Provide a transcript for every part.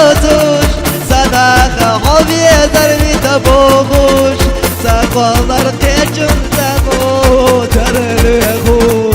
tutuş, sadaka hobi eder taboğuş, sakallar tecüm tabu terleğuş.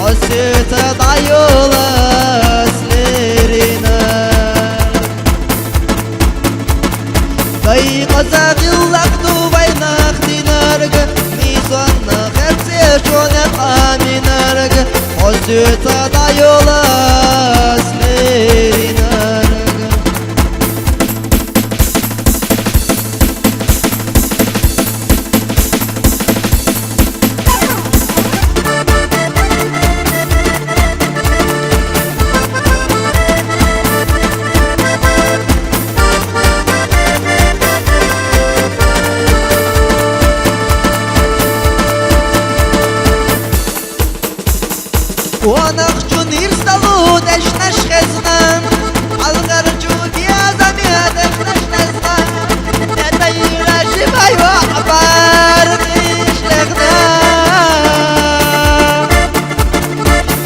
حسيت ضعيول سنيرنا في قزاق اللقد بين اختنارك نيسان خلسي شونك آمينارك حسيت ضعيول سنيرنا ونخجو نيرستالو دشنش خزنان الغرجو بيازم يدشنش نزنان نتايرا شباي وعبار قيش لغنان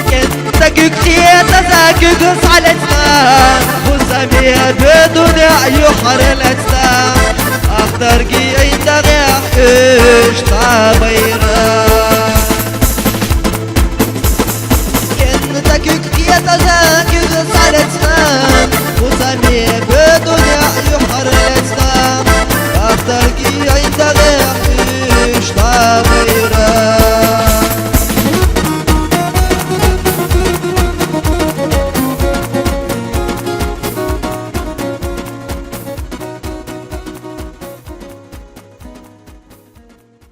كنت كيكتية تزاكك صالتنا وسامية بدون يحر الأجسام أخضر